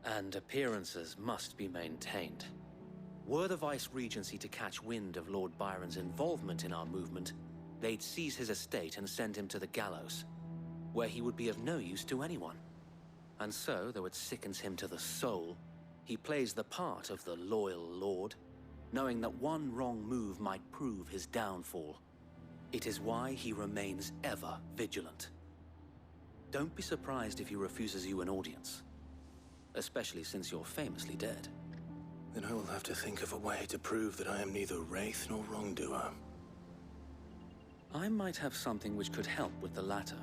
And appearances must be maintained. Were the Vice-Regency to catch wind of Lord Byron's involvement in our movement, they'd seize his estate and send him to the gallows, where he would be of no use to anyone. And so, though it sickens him to the soul, he plays the part of the loyal lord, knowing that one wrong move might prove his downfall. It is why he remains ever vigilant. Don't be surprised if he refuses you an audience, especially since you're famously dead. Then I will have to think of a way to prove that I am neither wraith nor wrongdoer. I might have something which could help with the latter.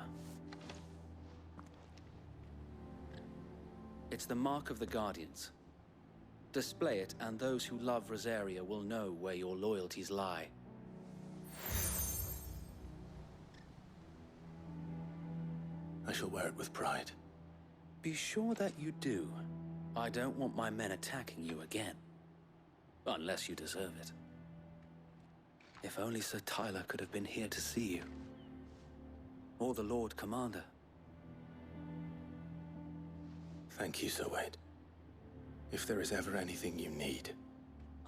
It's the mark of the Guardians. Display it, and those who love Rosaria will know where your loyalties lie. I shall wear it with pride. Be sure that you do. I don't want my men attacking you again. Unless you deserve it. If only Sir Tyler could have been here to see you. Or the Lord Commander. Thank you, Sir Wade. If there is ever anything you need.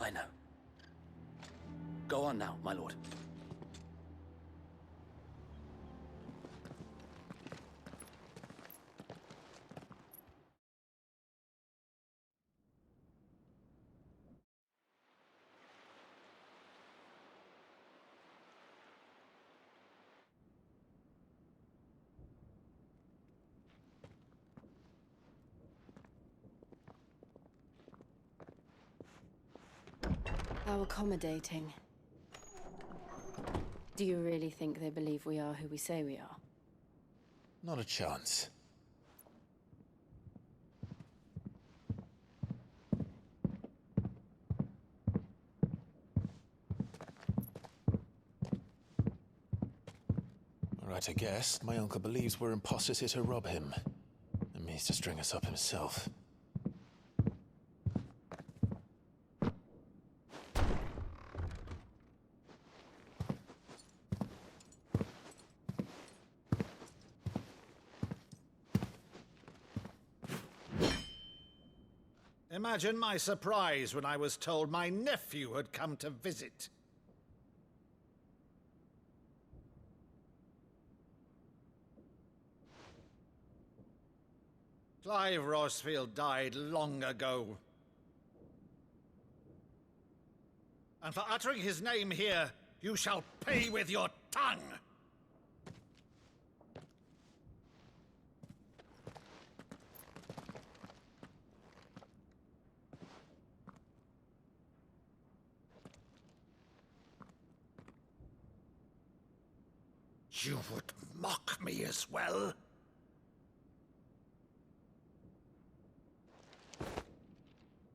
I know. Go on now, my lord. How accommodating. Do you really think they believe we are who we say we are? Not a chance. Right, I guess. My uncle believes we're imposters here to rob him. And means to string us up himself. Imagine my surprise when I was told my nephew had come to visit. Clive Rosfield died long ago. And for uttering his name here, you shall pay with your tongue! You would mock me as well?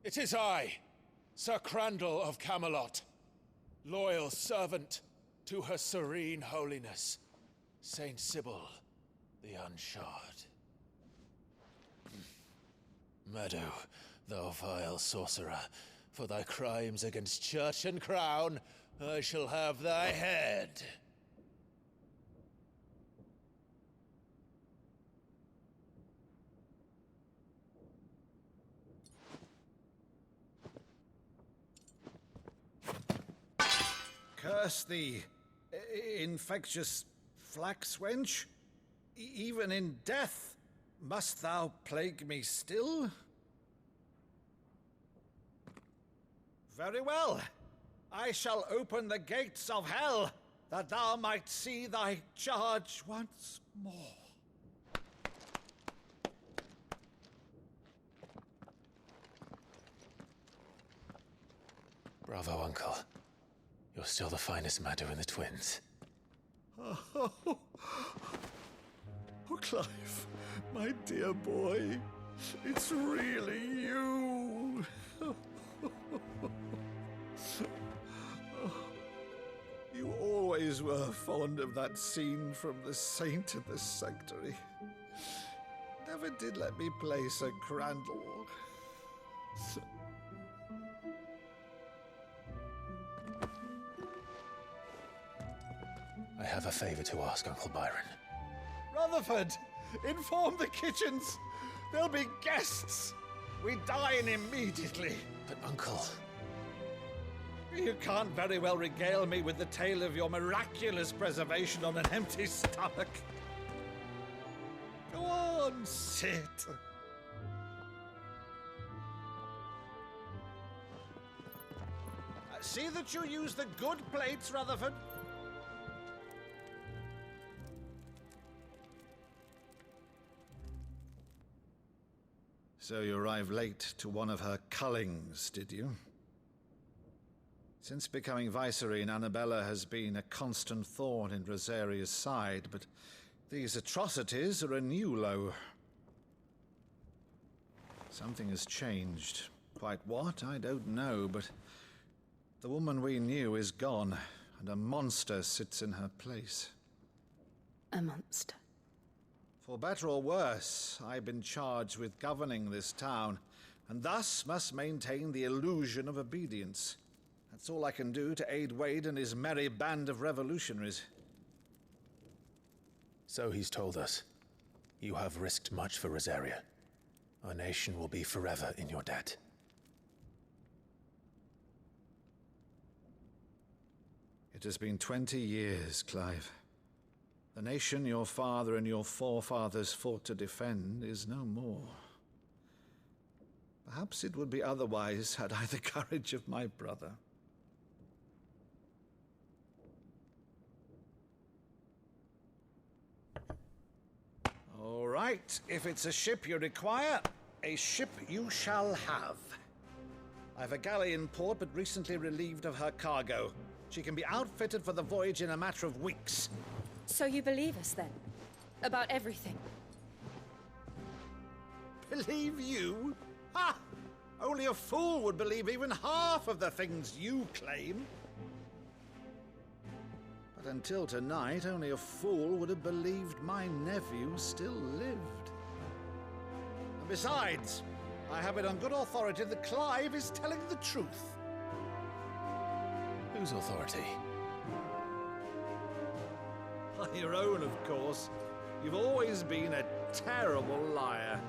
It is I, Sir Crandall of Camelot, loyal servant to Her Serene Holiness, Saint Sybil the Unshod. Meadow, thou vile sorcerer, for thy crimes against church and crown, I shall have thy head. Curse thee, infectious flax wench. Even in death, must thou plague me still? Very well. I shall open the gates of hell, that thou might see thy charge once more. Bravo, Uncle. You're still the finest Maddu in the twins. Oh, Clive, my dear boy, it's really you. You always were fond of that scene from The Saint in the Sanctuary. Never did let me play Sir Crandall. I have a favor to ask, Uncle Byron. Rutherford, inform the kitchens. There'll be guests. We dine immediately. But, Uncle... You can't very well regale me with the tale of your miraculous preservation on an empty stomach. Go on, sit. See that you use the good plates, Rutherford. So you arrived late to one of her cullings, did you? Since becoming Vicereine, Annabella has been a constant thorn in Rosaria's side, but these atrocities are a new low. Something has changed. Quite what, I don't know, but the woman we knew is gone, and a monster sits in her place. A monster? For better or worse, I've been charged with governing this town, and thus must maintain the illusion of obedience. That's all I can do to aid Wade and his merry band of revolutionaries. So he's told us. You have risked much for Rosaria. Our nation will be forever in your debt. It has been 20 years, Clive. The nation your father and your forefathers fought to defend is no more. Perhaps it would be otherwise had I the courage of my brother. All right, if it's a ship you require, a ship you shall have. I've a galley in port, but recently relieved of her cargo. She can be outfitted for the voyage in a matter of weeks. So you believe us, then? About everything? Believe you? Ha! Only a fool would believe even half of the things you claim. But until tonight, only a fool would have believed my nephew still lived. And besides, I have it on good authority that Clive is telling the truth. Whose authority? By your own, of course. You've always been a terrible liar.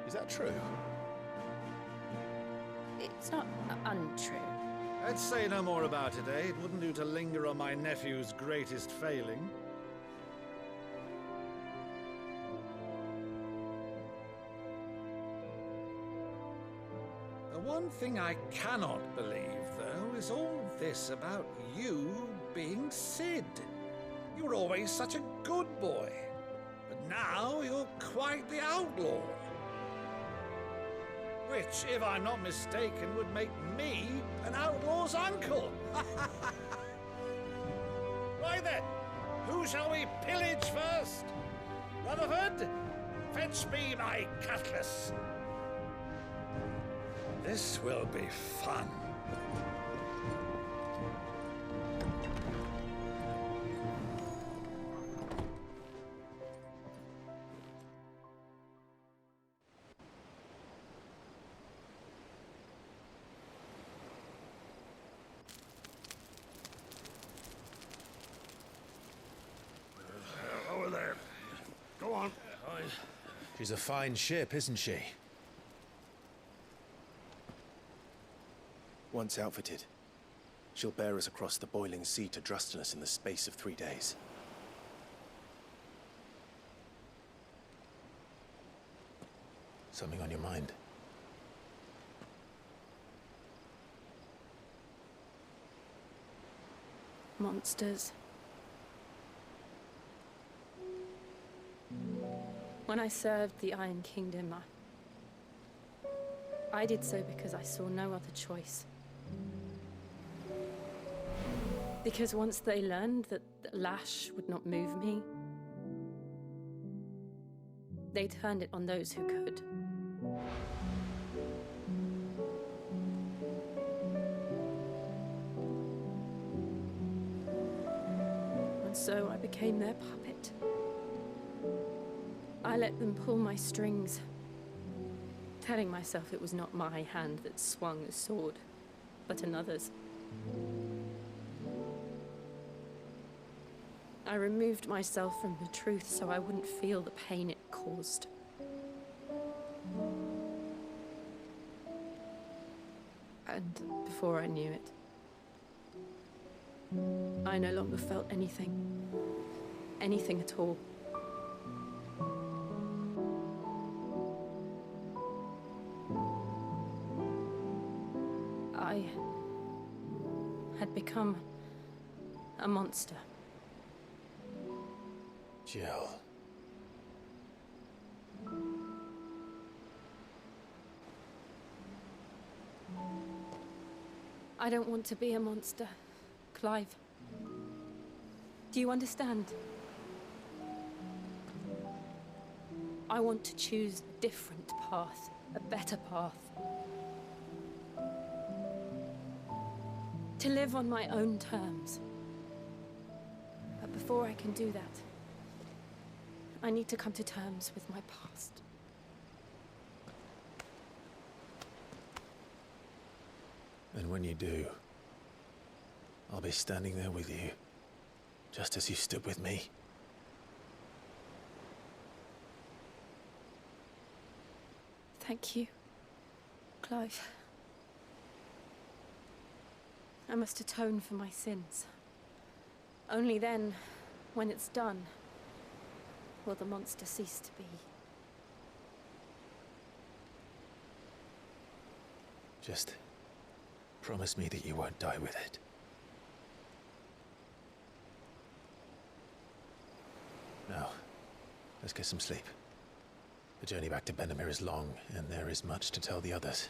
Is that true? It's not untrue. Let's say no more about it, eh? It wouldn't do to linger on my nephew's greatest failing. one thing I cannot believe, though, is all this about you being Cid. You were always such a good boy, but now you're quite the outlaw. Which, if I'm not mistaken, would make me an outlaw's uncle. Right then, who shall we pillage first? Rutherford, fetch me my cutlass. This will be fun. Over there. Go on. She's a fine ship, isn't she? Once outfitted, she'll bear us across the boiling sea to Drustinus in the space of 3 days. Something on your mind? Monsters. When I served the Iron Kingdom, I did so because I saw no other choice. Because once they learned that Lash would not move me, they turned it on those who could. And so I became their puppet. I let them pull my strings, telling myself it was not my hand that swung the sword, but another's. I removed myself from the truth so I wouldn't feel the pain it caused. And before I knew it, I no longer felt anything. Anything at all. I had become a monster. Jill. I don't want to be a monster, Clive. Do you understand? I want to choose a different path, a better path. To live on my own terms. But before I can do that, I need to come to terms with my past. And when you do, I'll be standing there with you, just as you stood with me. Thank you, Clive. I must atone for my sins. Only then, when it's done, will the monster cease to be. Just promise me that you won't die with it. Now, let's get some sleep. The journey back to Benamir is long, and there is much to tell the others.